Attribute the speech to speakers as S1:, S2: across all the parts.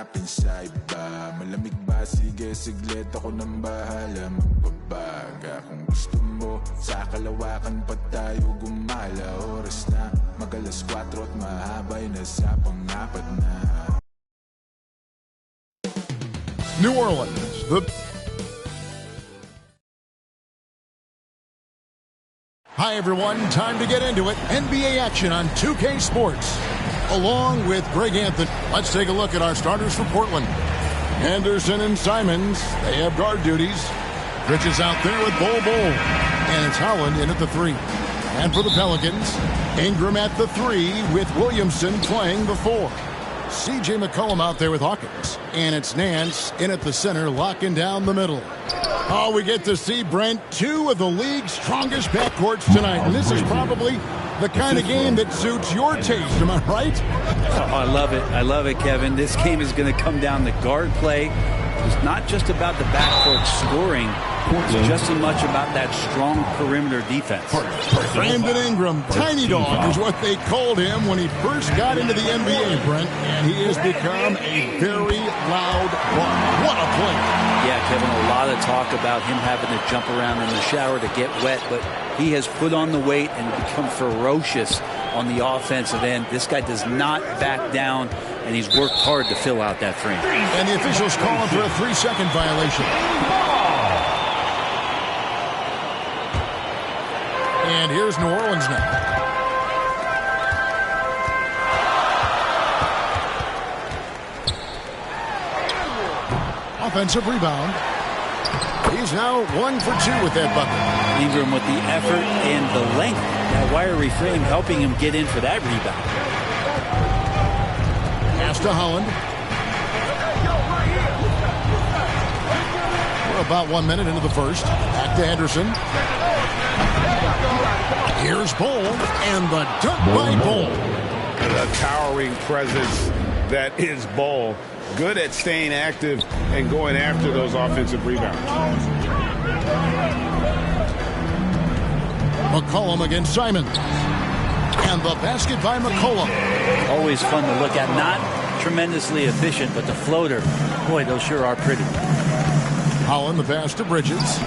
S1: hanapin sa iba? Malamig ba? Sige, siglit ako nang bahala magbabaga. Kung gusto mo, sa kalawakan pa tayo gumala. Oras na, mag-alas 4 at mahabay na sa pang-apat na.
S2: New Orleans, Hi everyone, time to get into it. NBA action on 2K Sports. Along with Greg Anthony, let's take a look at our starters for Portland. Anderson and Simons, they have guard duties. Bridges out there with Bol. And it's Holland in at the 3. And for the Pelicans, Ingram at the 3 with Williamson playing the 4. C.J. McCollum out there with Hawkins. And it's Nance in at the center, locking down the middle. Oh, we get to see, Brent, 2 of the league's strongest backcourts tonight. And this is probably the kind of game that suits your taste, am I right?
S3: Oh, I love it. I love it, Kevin. This game is going to come down to guard play. It's not just about the backcourt scoring. It's just as much about that strong perimeter defense.
S2: Brandon Ingram, Tiny Dog is what they called him when he first got into the NBA, Brent. And he has become a very loud one. What a player.
S3: Yeah, Kevin, a lot of talk about him having to jump around in the shower to get wet, but he has put on the weight and become ferocious on the offensive end. This guy does not back down, and he's worked hard to fill out that frame.
S2: And the officials calling for a 3-second violation. And here's New Orleans now. Offensive rebound. He's now 1 for 2 with that bucket.
S3: Ingram with the effort and the length. That wiry frame helping him get in for that rebound.
S2: Pass to Holland. We're about 1 minute into the first. Back to Henderson. Here's Bol, and the dunk by Bol.
S4: A towering presence that is Bol. Good at staying active and going after those offensive rebounds.
S2: McCollum against Simons. And the basket by McCollum.
S3: Always fun to look at. Not tremendously efficient, but the floater, boy, those sure are pretty.
S2: Holland, the pass to Bridges.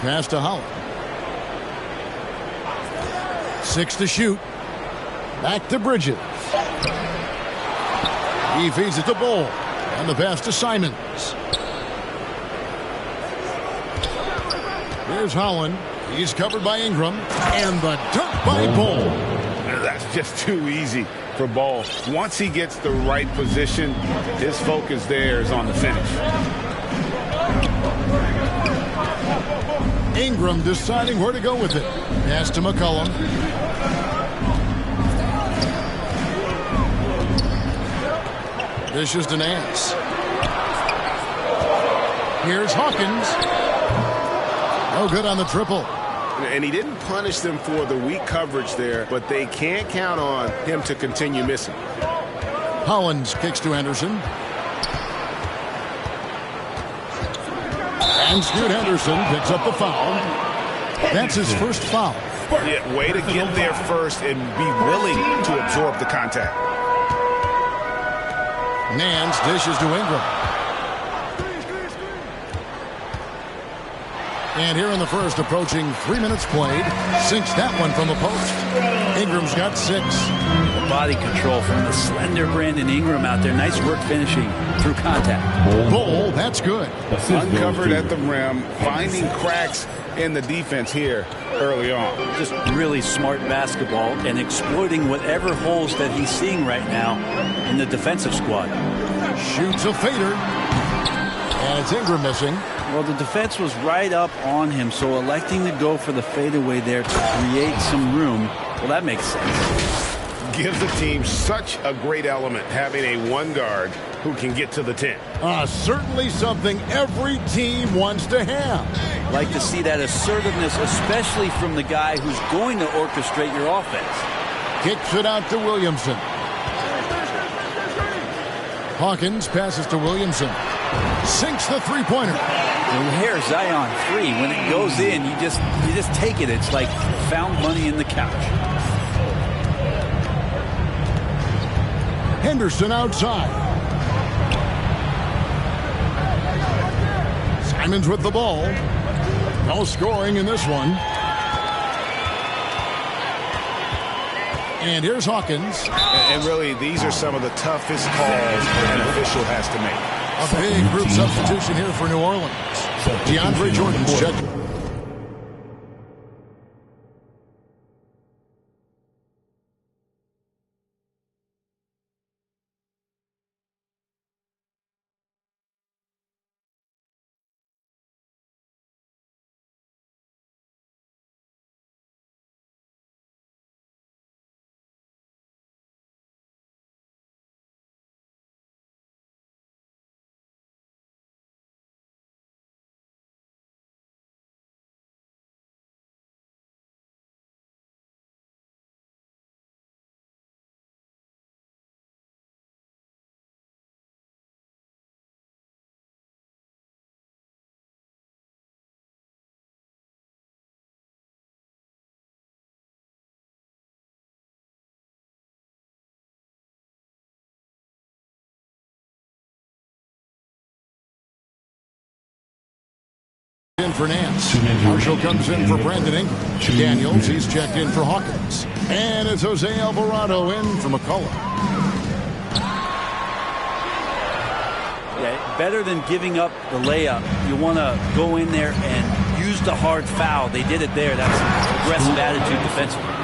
S2: Pass to Holland. 6 to shoot. Back to Bridges. He feeds it to Bol. And the pass to Simons. Here's Holland. He's covered by Ingram. And the dunk by Bol.
S4: That's just too easy for Bol. Once he gets the right position, his focus there is on the finish.
S2: Ingram deciding where to go with it. Pass to McCollum. Dishes to Nance. Here's Hawkins. No good on the triple.
S4: And he didn't punish them for the weak coverage there, but they can't count on him to continue missing.
S2: Hollins kicks to Anderson. And Scoot Henderson picks up the foul. That's his first foul.
S4: Yeah, way to get there first and be willing to absorb the contact.
S2: Nance dishes to Ingram. And here in the first, approaching 3 minutes played, sinks that one from the post. Ingram's got 6.
S3: Body control from the slender Brandon Ingram out there. Nice work finishing through contact.
S2: Bol, that's good.
S4: Uncovered at the rim, finding cracks in the defense here early on.
S3: Just really smart basketball and exploiting whatever holes that he's seeing right now in the defensive squad.
S2: Shoots a fader. And it's Ingram missing.
S3: Well, the defense was right up on him, so electing to go for the fadeaway there to create some room, well, that makes sense.
S4: Gives the team such a great element, having a one guard who can get to the 10.
S2: Certainly something every team wants to have.
S3: Like to see that assertiveness, especially from the guy who's going to orchestrate your offense.
S2: Kicks it out to Williamson. Hawkins passes to Williamson. Sinks the three-pointer.
S3: Here's Zion 3. When it goes in, you just take it. It's like found money in the couch.
S2: Henderson outside. Simons with the ball. No scoring in this one. And here's Hawkins.
S4: And really, these are some of the toughest calls an official has to make.
S2: A big group substitution here for New Orleans. DeAndre Jordan's checked. In for Nance. Marshall comes in for Brandon Ingram. Daniels, he's checked in for Hawkins. And it's Jose Alvarado in for McCullough.
S3: Yeah, better than giving up the layup. You want to go in there and use the hard foul. They did it there. That's aggressive attitude defensively.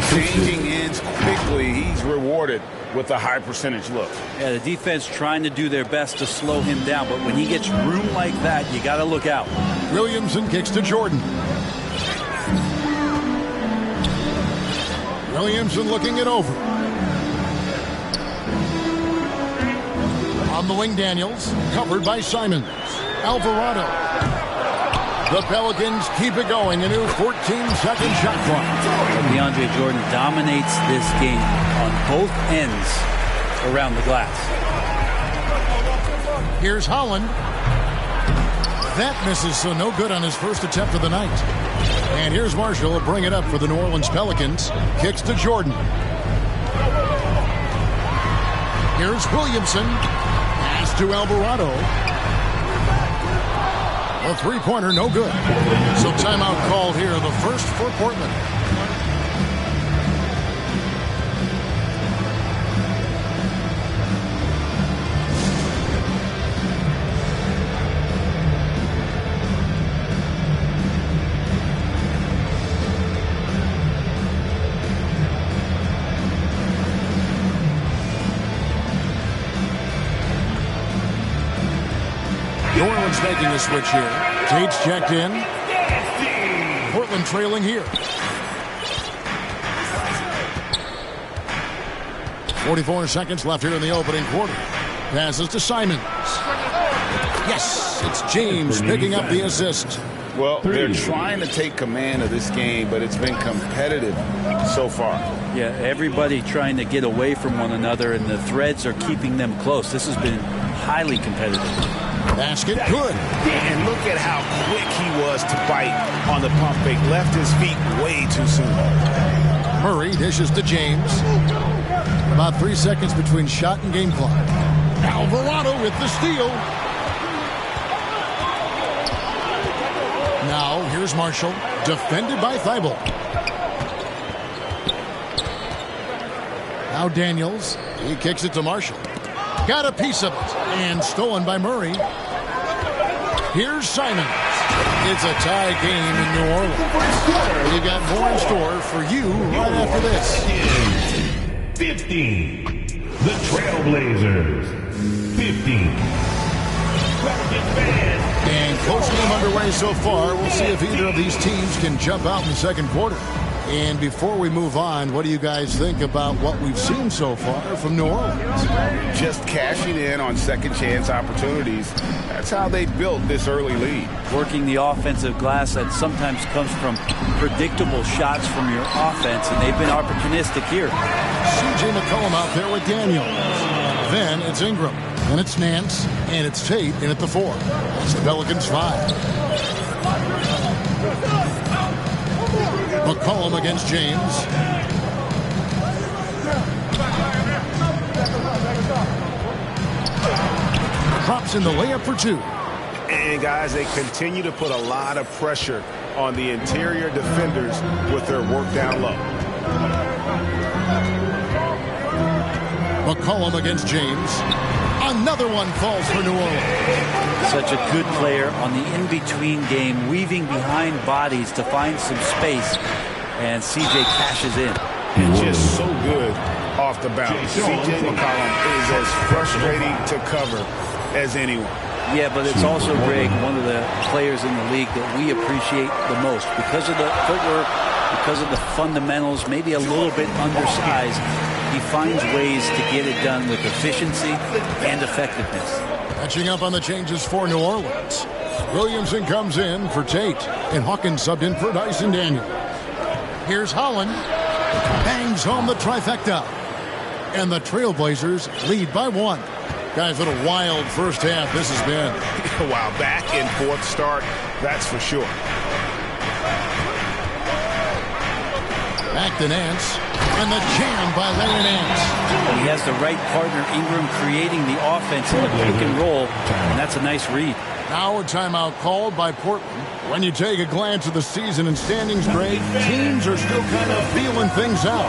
S4: Changing ends quickly. He's rewarded with a high percentage look.
S3: Yeah, the defense trying to do their best to slow him down, but when he gets room like that, you got to look out.
S2: Williamson kicks to Jordan. Williamson looking it over. On the wing, Daniels, covered by Simons. Alvarado. The Pelicans keep it going. A new 14-second shot clock.
S3: DeAndre Jordan dominates this game on both ends around the glass.
S2: Here's Holland. That misses, so no good on his first attempt of the night. And here's Marshall will bring it up for the New Orleans Pelicans. Kicks to Jordan. Here's Williamson. Pass to Alvarado. A three-pointer, no good. So timeout called here, the first for Portland. New Orleans making a switch here. Tate's checked in. Portland trailing here. 44 seconds left here in the opening quarter. Passes to Simons. Yes, it's James picking up the assist.
S4: Well, they're trying to take command of this game, but it's been competitive so far.
S3: Yeah, everybody trying to get away from one another, and the threads are keeping them close. This has been highly competitive.
S2: Basket good.
S4: And look at how quick he was to bite on the pump fake. Left his feet way too soon.
S2: Murray dishes to James. About 3 seconds between shot and game clock. Alvarado with the steal. Now here's Marshall, defended by Thibault. Now Daniels, he kicks it to Marshall. Got a piece of it, and stolen by Murray. Here's Simons. It's a tie game in New Orleans. You got more in store for you right after this.
S5: 15. The Trailblazers. 15.
S2: And close game underway so far. We'll see if either of these teams can jump out in the second quarter. And before we move on, what do you guys think about what we've seen so far from New Orleans?
S4: Just cashing in on second chance opportunities. That's how they built this early lead.
S3: Working the offensive glass that sometimes comes from predictable shots from your offense, and they've been opportunistic here.
S2: C.J. McCollum out there with Daniels. Then it's Ingram. Then it's Nance. And it's Tate in at the 4. It's the Pelicans 5. McCollum against James. drops in the layup for two.
S4: And, guys, they continue to put a lot of pressure on the interior defenders with their work down low.
S2: McCollum against James. Another one falls for New Orleans.
S3: Such a good player on the in-between game, weaving behind bodies to find some space. And C.J. cashes in.
S4: And just so good off the bounce. C.J. McCollum is as frustrating to cover as anyone.
S3: Yeah, but it's also, Greg, one of the players in the league that we appreciate the most because of the footwork, because of the fundamentals, maybe a little bit undersized. He finds ways to get it done with efficiency and effectiveness.
S2: Catching up on the changes for New Orleans. Williamson comes in for Tate, and Hawkins subbed in for Dyson Daniel. Here's Holland. Bangs home the trifecta. And the Trailblazers lead by one. Guys, what a wild first half this has been.
S4: Wow, back and forth start, that's for sure.
S2: Back to Nance. And the jam by Larry Nance.
S3: And he has the right partner, Ingram, creating the offense in the pick and roll. And that's a nice read.
S2: Now a timeout called by Portland. When you take a glance at the season and standings, Greg, teams are still kind of feeling things out.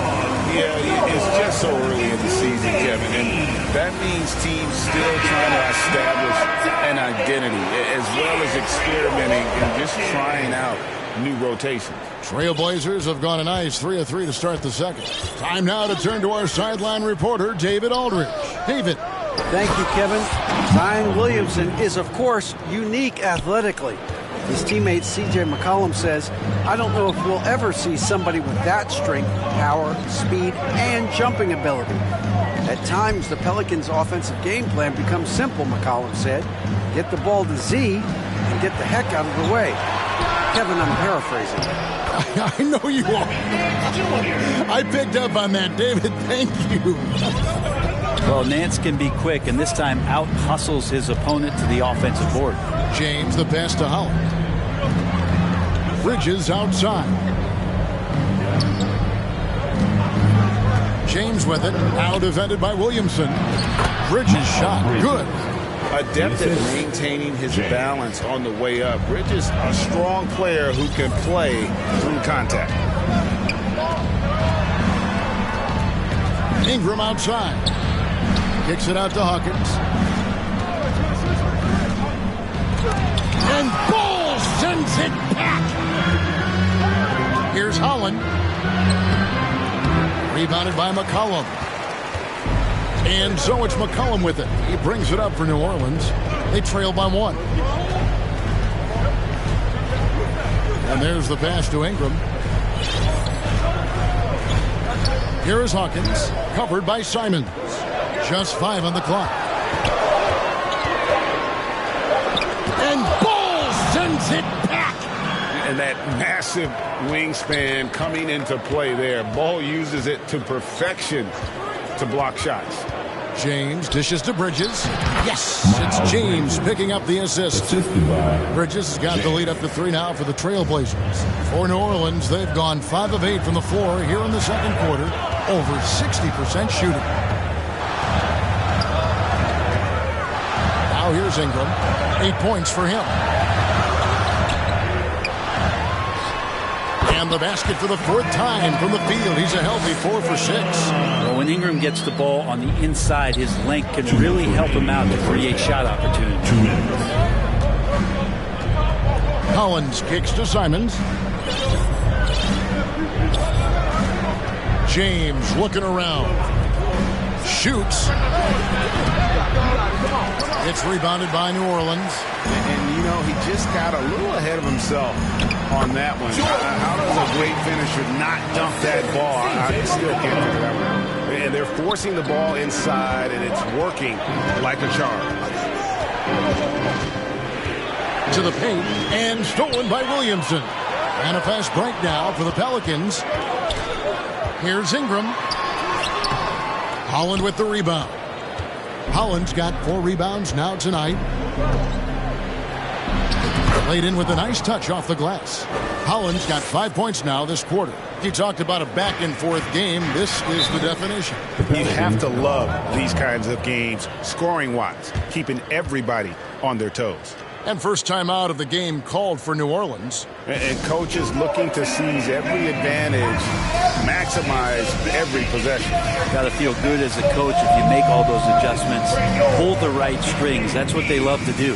S4: Yeah, it's just so early in the season, Kevin, and that means teams still trying to establish an identity as well as experimenting and just trying out new rotations.
S2: Trailblazers have gone a nice 3 of 3 to start the second. Time now to turn to our sideline reporter, David Aldridge. David.
S6: Thank you, Kevin. Zion Williamson is, of course, unique athletically. His teammate C.J. McCollum says, I don't know if we'll ever see somebody with that strength, power, speed, and jumping ability. At times, the Pelicans' offensive game plan becomes simple, McCollum said. Get the ball to Z and get the heck out of the way. Kevin, I'm paraphrasing.
S2: I know you are. I picked up on that, David. Thank you.
S3: Well, Nance can be quick, and this time out-hustles his opponent to the offensive board.
S2: James, the pass to Holland. Bridges outside. James with it. Now defended by Williamson. Bridges shot. Good.
S4: Adept at maintaining his balance on the way up. Bridges, a strong player who can play through contact.
S2: Ingram outside. Kicks it out to Hawkins. And Ball sends it back. Here's Holland. Rebounded by McCollum. And so it's McCollum with it. He brings it up for New Orleans. They trail by one. And there's the pass to Ingram. Here is Hawkins, covered by Simons. Just 5 on the clock. And Ball sends it back.
S4: And that massive wingspan coming into play there. Ball uses it to perfection to block shots.
S2: James dishes to Bridges. Yes, it's James picking up the assist. Bridges has got the lead up to 3 now for the Trailblazers. For New Orleans, they've gone 5 of 8 from the floor here in the second quarter. Over 60% shooting. Now here's Ingram. 8 points for him. And the basket for the 4th time from the field. He's a healthy 4 for 6.
S3: Well, when Ingram gets the ball on the inside, his length can really help him out to create shot opportunities.
S2: Collins kicks to Simons. James looking around. Shoots. It's rebounded by New Orleans.
S4: And you know, he just got a little ahead of himself on that one. How does a great finisher not dump that ball? I still can't figure that one. And they're forcing the ball inside, and it's working like a charm.
S2: To the paint, and stolen by Williamson. And a fast break now for the Pelicans. Here's Ingram. Holland with the rebound. Holland's got 4 rebounds now tonight. Laid in with a nice touch off the glass. Holland's got 5 points now this quarter. You talked about a back-and-forth game. This is the definition.
S4: You have to love these kinds of games, scoring-wise, keeping everybody on their toes.
S2: And first time out of the game called for New Orleans.
S4: And coaches looking to seize every advantage, maximize every possession.
S3: Got to feel good as a coach if you make all those adjustments, pull the right strings. That's what they love to do.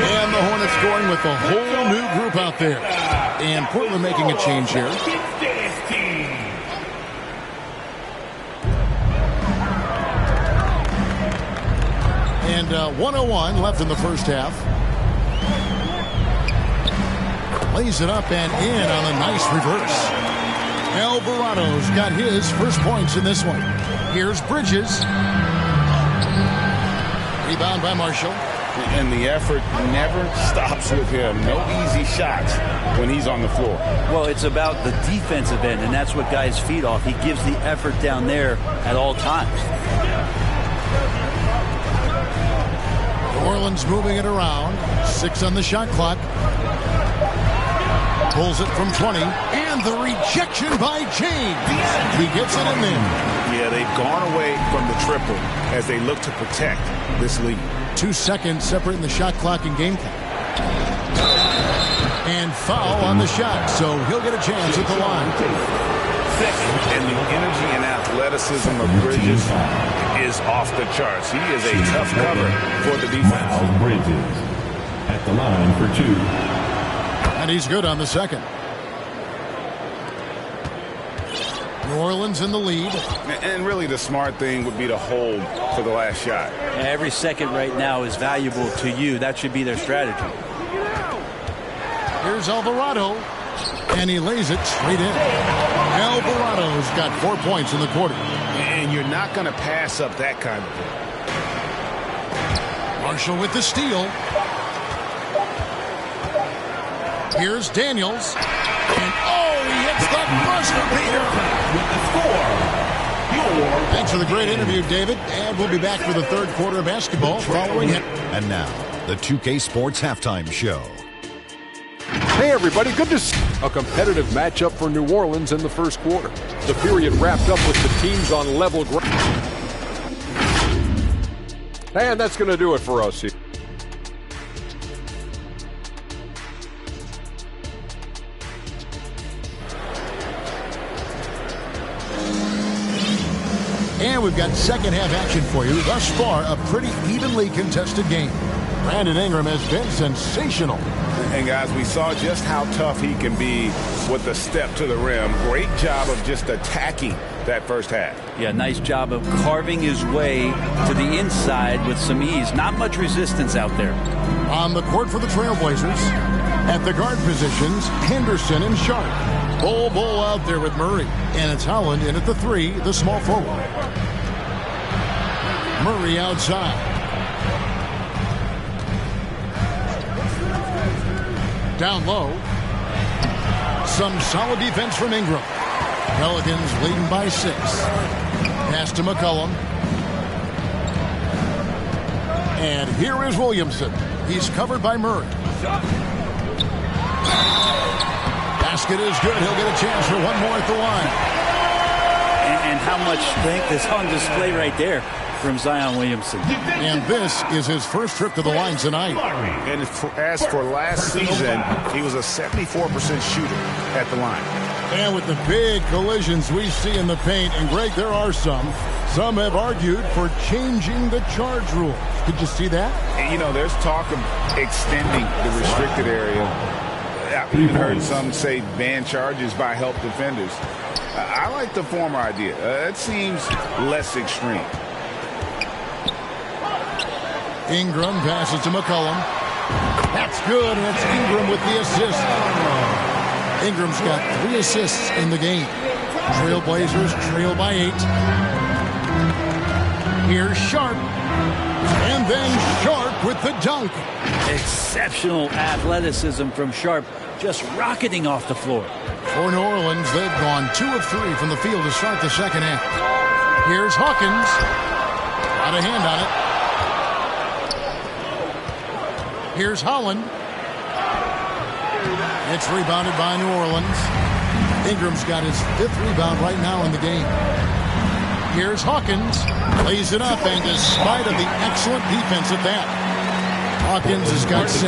S2: And the Hornets going with a whole new group out there. And Portland making a change here. And 1:01 left in the first half. Lays it up and in on a nice reverse. Alvarado's got his first points in this one. Here's Bridges. Rebound by Marshall.
S4: And the effort never stops with him. No easy shots when he's on the floor.
S3: Well, it's about the defensive end, and that's what guys feed off. He gives the effort down there at all times.
S2: New Orleans moving it around. 6 on the shot clock. Pulls it from 20. And the rejection by James. He gets it in there.
S4: Yeah, they've gone away from the triple as they look to protect this lead.
S2: 2 seconds separating the shot clock and game count. And foul on the shot, so he'll get a chance at the line.
S4: And the energy and athleticism of Bridges is off the charts. He is a tough cover for the defense.
S5: Miles Bridges at the line for 2.
S2: And he's good on the second. New Orleans in the lead.
S4: And really the smart thing would be to hold for the last shot.
S3: Every second right now is valuable to you. That should be their strategy.
S2: Here's Alvarado. And he lays it straight in. Alvarado's got 4 points in the quarter.
S4: And you're not going to pass up that kind of thing.
S2: Marshall with the steal. Here's Daniels. And he hits the buzzer beater.
S5: With the score,
S2: Thanks for the great interview, David. And we'll be back for the third quarter of basketball following him.
S7: And now, the 2K Sports Halftime Show.
S8: Hey, everybody. Good to see a competitive matchup for New Orleans in the first quarter. The period wrapped up with the teams on level ground. And that's going to do it for us here.
S2: And we've got second half action for you. Thus far, a pretty evenly contested game. Brandon Ingram has been sensational.
S4: And guys, we saw just how tough he can be with the step to the rim. Great job of just attacking that first half.
S3: Yeah, nice job of carving his way to the inside with some ease. Not much resistance out there.
S2: On the court for the Trailblazers, at the guard positions, Henderson and Sharp. Bull out there with Murray. And it's Holland in at the 3, the small forward. Murray outside. Down low. Some solid defense from Ingram. Pelicans leading by 6. Pass to McCollum. And here is Williamson. He's covered by Murray. Basket is good. He'll get a chance for one more at the line.
S3: And how much strength is on display right there from Zion Williamson.
S2: And this is his first trip to the line tonight.
S4: And as for last season, he was a 74% shooter at the line.
S2: And with the big collisions we see in the paint, and Greg, there are some have argued for changing the charge rules. Did you see that?
S4: And, you know, there's talk of extending the restricted area. I've even heard some say ban charges by help defenders. I like the former idea. It seems less extreme.
S2: Ingram passes to McCollum. That's good, and it's Ingram with the assist. Ingram's got 3 assists in the game. Trailblazers trail by 8. Here's Sharp. And then Sharp with the dunk.
S3: Exceptional athleticism from Sharp, just rocketing off the floor.
S2: For New Orleans, they've gone 2 of 3 from the field to start the second half. Here's Hawkins. Got a hand on it. Here's Holland. It's rebounded by New Orleans. Ingram's got his 5th rebound right now in the game. Here's Hawkins. Lays it up, and despite of the excellent defense at that, Hawkins has got 6.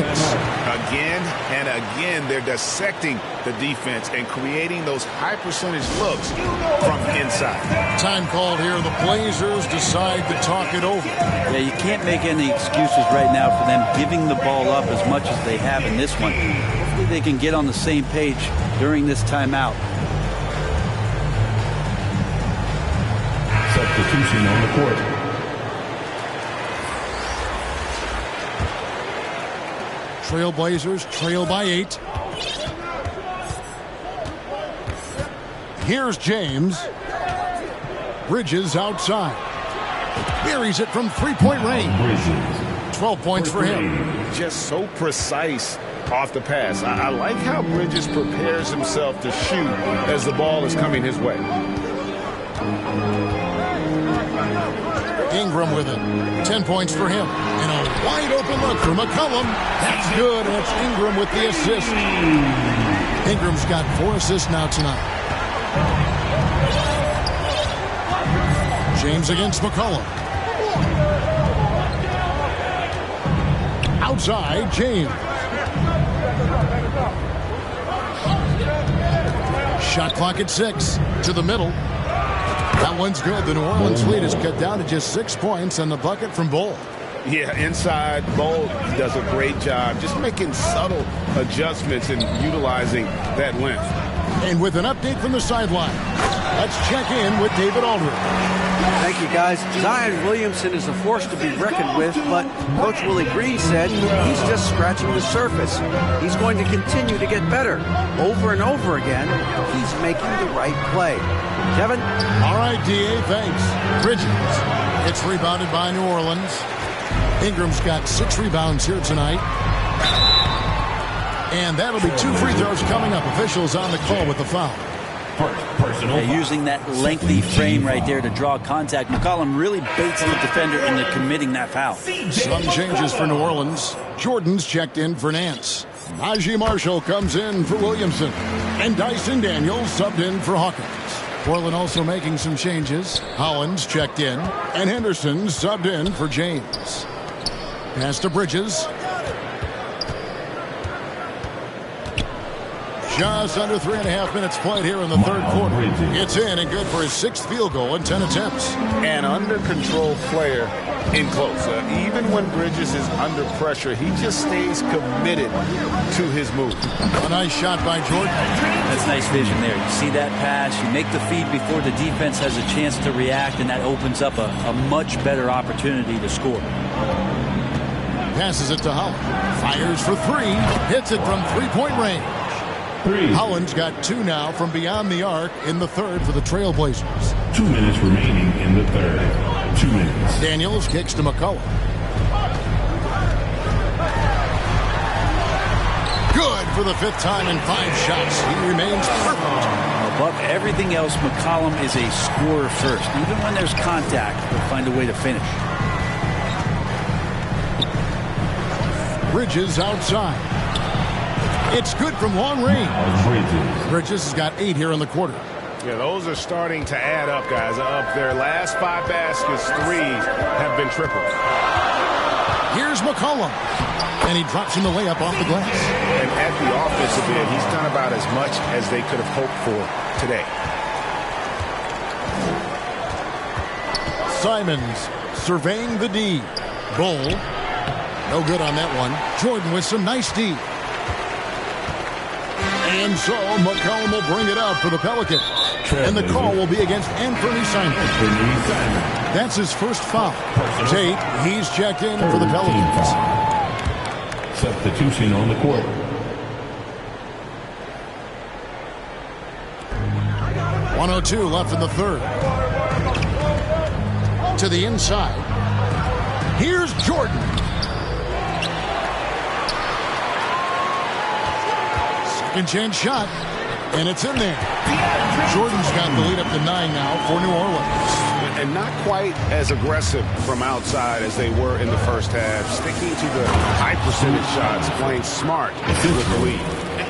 S4: Again and again, they're dissecting the defense and creating those high percentage looks from inside.
S2: Time called here. The Blazers decide to talk it over.
S3: Yeah, you can't make any excuses right now for them giving the ball up as much as they have in this one. Hopefully they can get on the same page during this timeout.
S5: Substitution on the court.
S2: Trailblazers trail by 8. Here's James. Bridges outside. Buries it from 3-point range. 12 points for him.
S4: Just so precise off the pass. I like how Bridges prepares himself to shoot as the ball is coming his way.
S2: Ingram with it. 10 points for him. And a wide open look for McCollum. That's good. And it's Ingram with the assist. Ingram's got 4 assists now tonight. James against McCollum. Outside, James. Shot clock at 6. To the middle. That one's good. The New Orleans lead is cut down to just 6 points and the bucket from Bull.
S4: Yeah, inside, Bull does a great job just making subtle adjustments and utilizing that length.
S2: And with an update from the sideline, let's check in with David Aldridge.
S6: Thank you, guys. Zion Williamson is a force to be reckoned with, but Coach Willie Green said he's just scratching the surface. He's going to continue to get better. Over and over again, he's making the right play. Kevin?
S2: All right, D.A., thanks. Bridges. It's rebounded by New Orleans. Ingram's got 6 rebounds here tonight. And that'll be 2 free throws coming up. Officials on the call with the foul.
S3: Using that lengthy frame right there to draw contact. McCollum really baits the defender into committing that foul.
S2: Some changes for New Orleans. Jordan's checked in for Nance. Najee Marshall comes in for Williamson. And Dyson Daniels subbed in for Hawkins. Portland also making some changes. Hollins checked in. And Henderson subbed in for James. Pass to Bridges. Just under 3.5 minutes played here in the third quarter. It's in and good for his 6th field goal in 10 attempts.
S4: An under-control player in close. Even when Bridges is under pressure, he just stays committed to his move.
S2: A nice shot by Jordan.
S3: That's nice vision there. You see that pass, you make the feed before the defense has a chance to react, and that opens up a much better opportunity to score.
S2: Passes it to Holland. Fires for 3. Hits it from 3-point range. Holland's got 2 now from beyond the arc in the third for the Trailblazers.
S5: 2 minutes remaining in the third. 2 minutes.
S2: Daniels kicks to McCollum. Good for the 5th time in 5 shots. He remains perfect.
S3: Above everything else, McCollum is a scorer first. Even when there's contact, he'll find a way to finish.
S2: Bridges outside. It's good from long range. Bridges has got 8 here in the quarter.
S4: Yeah, those are starting to add up, guys. Up their last 5 baskets, 3 have been tripled.
S2: Here's McCollum. And he drops in the layup off the glass.
S4: And at the offensive end, he's done about as much as they could have hoped for today.
S2: Simons surveying the D. Bull. No good on that one. Jordan with some nice D. And so McCollum will bring it out for the Pelicans. And the call will be against Anthony Simons. That's his first foul. Tate, he's checked in for the Pelicans.
S5: Substitution on the court. .102
S2: left in the third. To the inside. Here's Jordan. Second chance shot, and it's in there. Jordan's got the lead up to 9 now for New Orleans.
S4: And not quite as aggressive from outside as they were in the first half. Sticking to the high percentage shots, playing smart with the lead.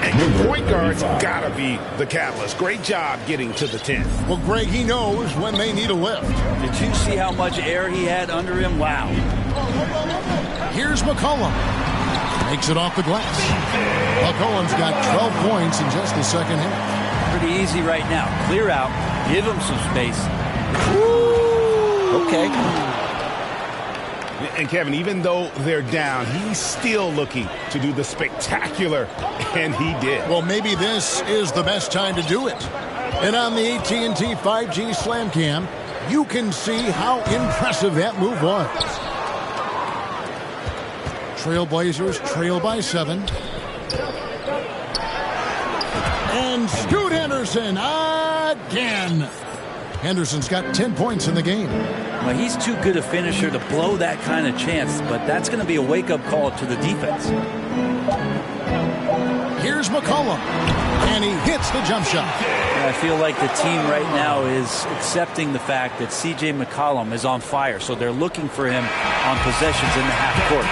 S4: And your point guard's got to be the catalyst. Great job getting to the 10.
S2: Well, Greg, he knows when they need a lift.
S3: Did you see how much air he had under him? Wow.
S2: Here's McCollum. Makes it off the glass. McCollum's got 12 points in just the second half.
S3: Pretty easy right now. Clear out. Give him some space. Woo! Okay.
S4: And Kevin, even though they're down, he's still looking to do the spectacular, and he did.
S2: Well, maybe this is the best time to do it. And on the AT&T 5G Slam Cam, you can see how impressive that move was. Trailblazers trail by 7. And Scoot Henderson again. Henderson's got 10 points in the game.
S3: Well, he's too good a finisher to blow that kind of chance, but that's going to be a wake-up call to the defense.
S2: Here's McCollum, and he hits the jump shot.
S3: I feel like the team right now is accepting the fact that C.J. McCollum is on fire, so they're looking for him on possessions in the half court.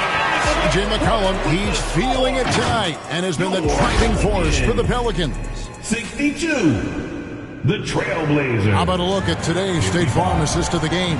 S2: C.J. McCollum, he's feeling it tonight and has been the driving force for the Pelicans.
S5: 62. The Trailblazers.
S2: How about a look at today's State Farm assist of the game?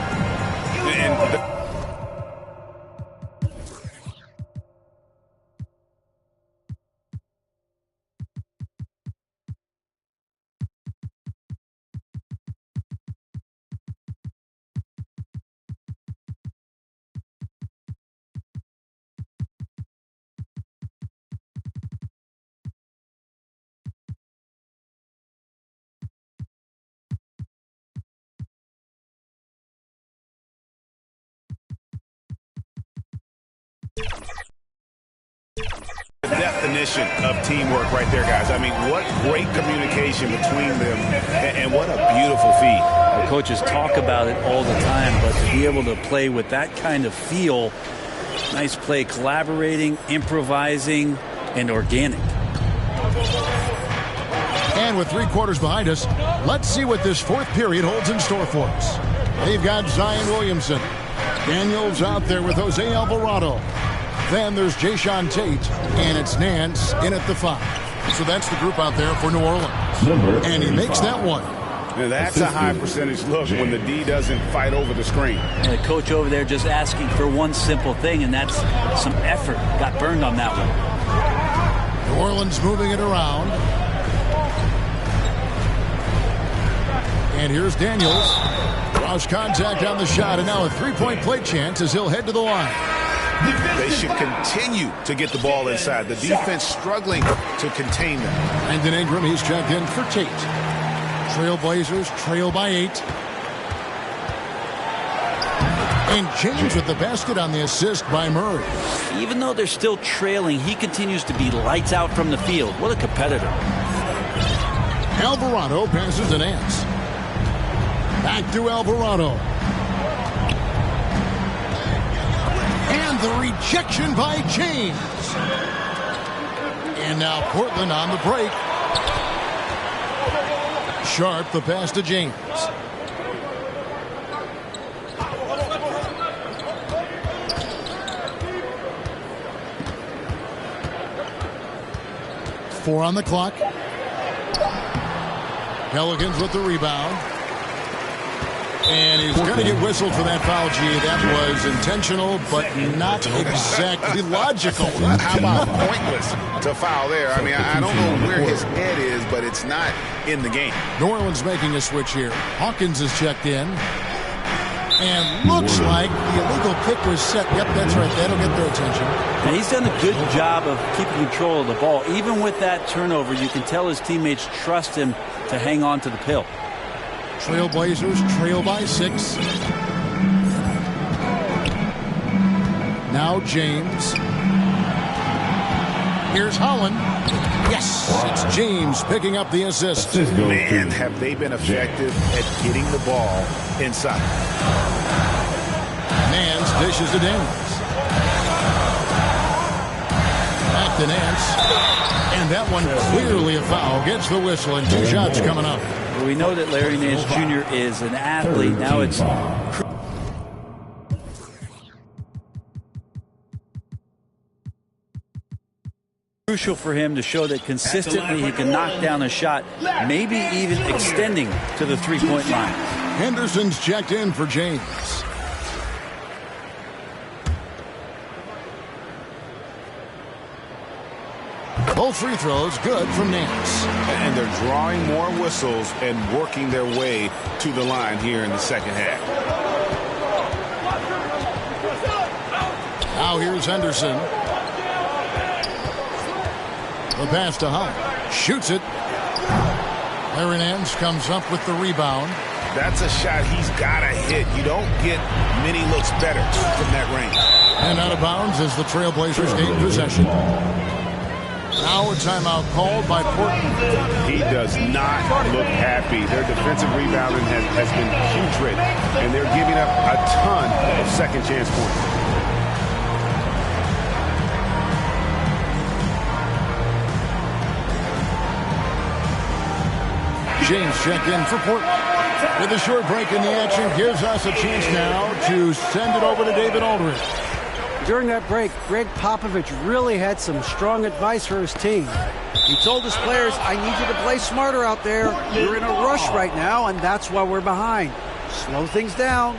S4: The definition of teamwork right there, guys. I mean, what great communication between them, and what a beautiful feat.
S3: Coaches talk about it all the time, but to be able to play with that kind of feel, nice play, collaborating, improvising, and organic.
S2: And with 3 quarters behind us, let's see what this fourth period holds in store for us. They've got Zion Williamson. Daniels out there with Jose Alvarado. Then there's Jayshawn Tate, and it's Nance in at the 5. So that's the group out there for New Orleans. And he makes that one.
S4: Now that's a high percentage look when the D doesn't fight over the screen.
S3: And the coach over there just asking for one simple thing, and that's some effort. Got burned on that one.
S2: New Orleans moving it around. And here's Daniels. Draws contact on the shot, and now a 3-point play chance as he'll head to the line.
S4: They should continue to get the ball inside. The defense struggling to contain them.
S2: Brandon Ingram, he's checked in for Tate. Trailblazers trail by 8. And James with the basket on the assist by Murray.
S3: Even though they're still trailing, he continues to be lights out from the field. What a competitor.
S2: Alvarado passes to Nance. Back to Alvarado. And the rejection by James. And now Portland on the break. Sharp the pass to James. Four on the clock. Pelicans with the rebound. And he's going to get whistled for that foul, G. That was intentional, but not exactly logical.
S4: How about pointless to foul there? I mean, I don't know where his head is, but it's not in the game.
S2: New Orleans making a switch here. Hawkins is checked in. And looks like the illegal pick was set. Yep, that's right. That'll get their attention.
S3: And he's done a good job of keeping control of the ball. Even with that turnover, you can tell his teammates trust him to hang on to the pill.
S2: Trailblazers trail by 6. Now James. Here's Holland. Yes, it's James picking up the assist.
S4: Man, have they been effective at getting the ball inside.
S2: Nance Dishes to Daniels. Back to Nance. And that one clearly a foul. Gets the whistle and 2 shots coming up.
S3: Well, we know that Larry Nance Jr. is an athlete. Now it's crucial for him to show that consistently he can knock down a shot, maybe even extending to the three-point line.
S2: Henderson's checked in for James. Both free throws good from Nance.
S4: And they're drawing more whistles and working their way to the line here in the second half.
S2: Now here's Henderson. The pass to Hunt. Shoots it. Larry Nance comes up with the rebound.
S4: That's a shot he's got to hit. You don't get many looks better from that range.
S2: And out of bounds as the Trailblazers gain possession. Now a timeout called by Portland.
S4: He does not look happy. Their defensive rebounding has been putrid, and they're giving up a ton of second chance points.
S2: James checked in for Portland. With a short break in the action, gives us a chance now to send it over to David Aldridge.
S6: During that break, Greg Popovich really had some strong advice for his team. He told his players, I need you to play smarter out there. We're in a rush right now, and that's why we're behind. Slow things down,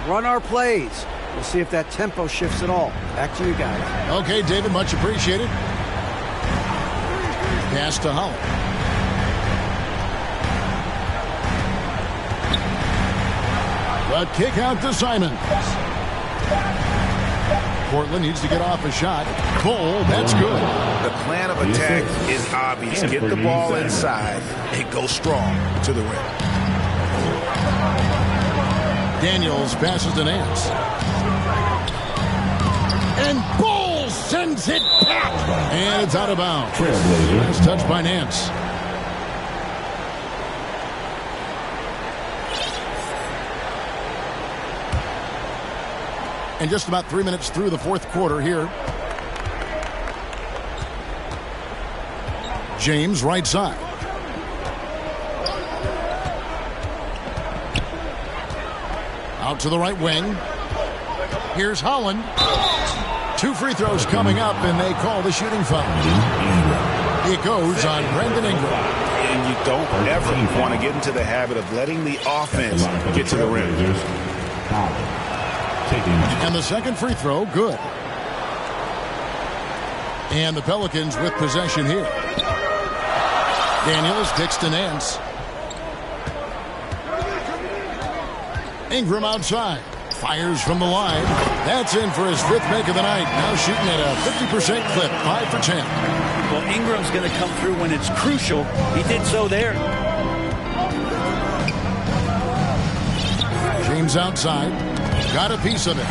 S6: run our plays. We'll see if that tempo shifts at all. Back to you guys.
S2: Okay, David, much appreciated. Pass to Holland. The kick out to Simons. Portland needs to get off a shot. Cole, that's good.
S4: The plan of attack is obvious. Get the ball inside and go strong to the rim.
S2: Daniels passes to Nance. And Bull sends it back. And it's out of bounds. Last touch by Nance. And just about 3 minutes through the fourth quarter here. James, right side. Out to the right wing. Here's Holland. 2 free throws coming up, and they call the shooting foul. It goes on Brandon Ingram.
S4: And you don't ever want to get into the habit of letting the offense get to the rim.
S2: And the second free throw, good. And the Pelicans with possession here. Daniels kicks to Nance. Ingram outside. Fires from the line. That's in for his 5th make of the night. Now shooting at a 50% clip. 5 for 10.
S3: Well, Ingram's going to come through when it's crucial. He did so there.
S2: James outside. Got a piece of it.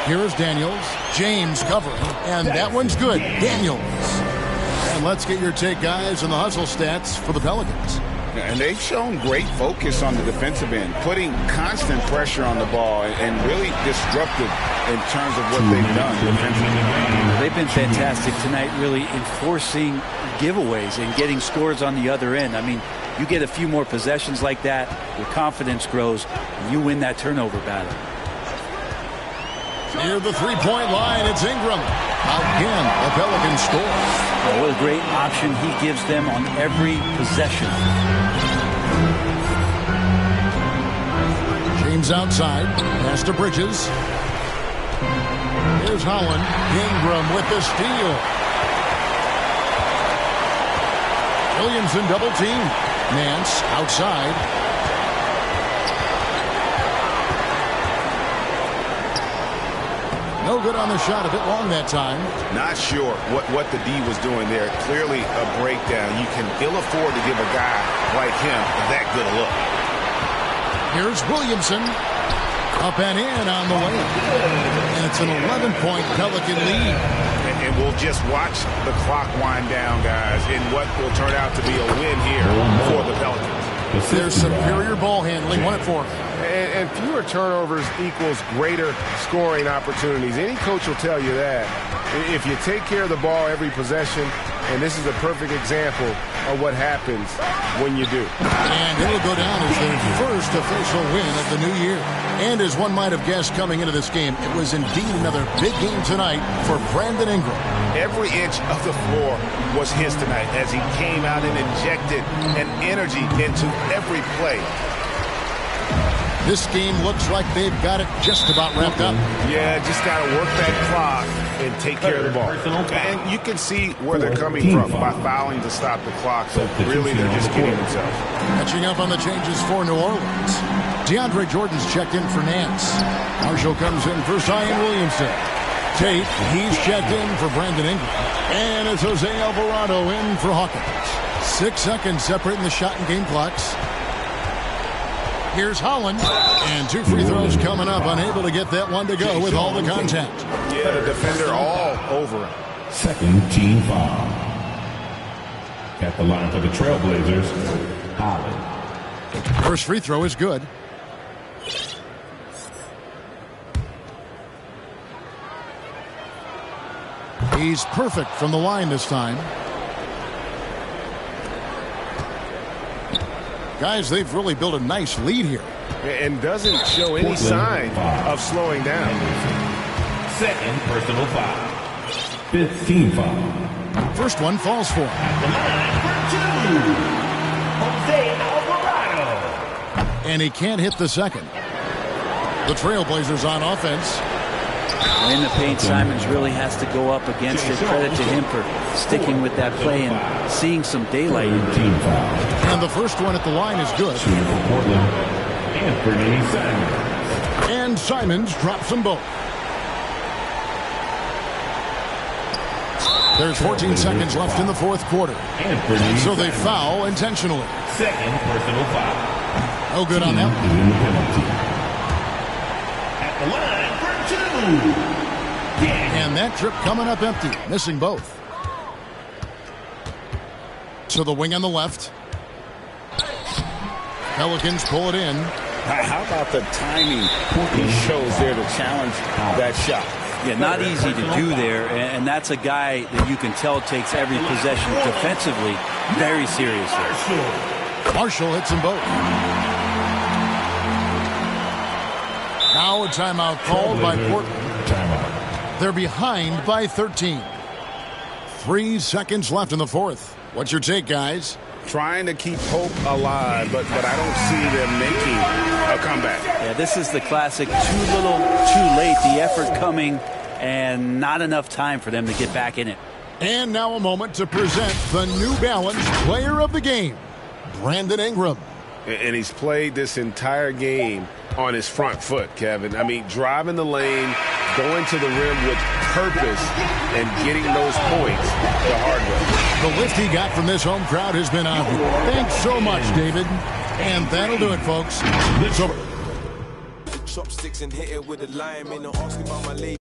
S2: Here's Daniels. James covering. And that one's good. Daniels. And let's get your take, guys, on the hustle stats for the Pelicans.
S4: And they've shown great focus on the defensive end, putting constant pressure on the ball and really disruptive in terms of what they've done defensively.
S3: They've been fantastic tonight, really enforcing giveaways and getting scores on the other end. I mean, you get a few more possessions like that, your confidence grows, and you win that turnover battle.
S2: Near the three-point line, it's Ingram. Again, the Pelicans score.
S3: Oh, what a great option he gives them on every possession.
S2: James outside. Pass to Bridges. Here's Holland. Ingram with the steal. Williamson double team. Nance outside. No good on the shot, a bit long that time.
S4: Not sure what the D was doing there. Clearly a breakdown. You can ill afford to give a guy like him that good a look.
S2: Here's Williamson. Up and in on the way. And it's an 11-point Pelican lead.
S4: And we'll just watch the clock wind down, guys, in what will turn out to be a win here for the Pelicans.
S2: Their superior ball handling, 1 and 4.
S4: And fewer turnovers equals greater scoring opportunities. Any coach will tell you that. If you take care of the ball every possession, and this is a perfect example of what happens when you do.
S2: And it'll go down as their first official win of the new year. And as one might have guessed coming into this game, it was indeed another big game tonight for Brandon Ingram.
S4: Every inch of the floor was his tonight as he came out and injected an energy into every play.
S2: This game looks like they've got it just about wrapped up.
S4: Yeah, just got to work that clock and take care of the ball. And you can see where they're coming from by fouling to stop the clock. So really, they're just kidding themselves.
S2: Catching up on the changes for New Orleans. DeAndre Jordan's checked in for Nance. Marshall comes in for Zion Williamson. Tate, he's checked in for Brandon Ingram. And it's Jose Alvarado in for Hawkins. 6 seconds separating the shot and game clocks. Here's Holland, and 2 free throws coming up, unable to get that one to go with all the contact.
S4: Yeah, the defender all over him.
S5: Second team foul. At the line for the Trailblazers, Holland.
S2: First free throw is good. He's perfect from the line this time. Guys, they've really built a nice lead here.
S4: And doesn't show any sign of slowing down.
S5: Second personal foul. 5th team foul.
S2: First one falls for him.
S5: Jose Alvarado.
S2: And he can't hit the second. The Trailblazers on offense.
S3: In the paint, Simons really has to go up against it. Credit to him for sticking with that play and seeing some daylight.
S5: Team foul.
S2: And the first one at the line is good.
S5: Shooting for Portland, Anthony Simons.
S2: And Simons drops them both. There's 14 seconds left in the fourth quarter. So they foul intentionally.
S5: Second personal foul.
S2: No good on that.
S5: At the line for 2.
S2: And that trip coming up empty, missing both. So the wing on the left. Pelicans pull it in.
S4: How about the timing he shows there to challenge that shot?
S3: Yeah, not easy to do there, and that's a guy that you can tell takes every possession defensively very seriously.
S2: Marshall hits them both. Now a timeout called by Portland. They're behind by 13. 3 seconds left in the fourth. What's your take, guys?
S4: Trying to keep hope alive, but I don't see them making a comeback.
S3: Yeah, this is the classic too little, too late. The effort coming and not enough time for them to get back in it.
S2: And now a moment to present the New Balance Player of the Game, Brandon Ingram.
S4: And he's played this entire game on his front foot, Kevin. I mean, driving the lane, going to the rim with purpose, and getting those points the hard way.
S2: The lift he got from this home crowd has been obvious. Thanks so much, David. And that'll do it, folks.
S9: Chopsticks and hit it with a lime and asking about my lady.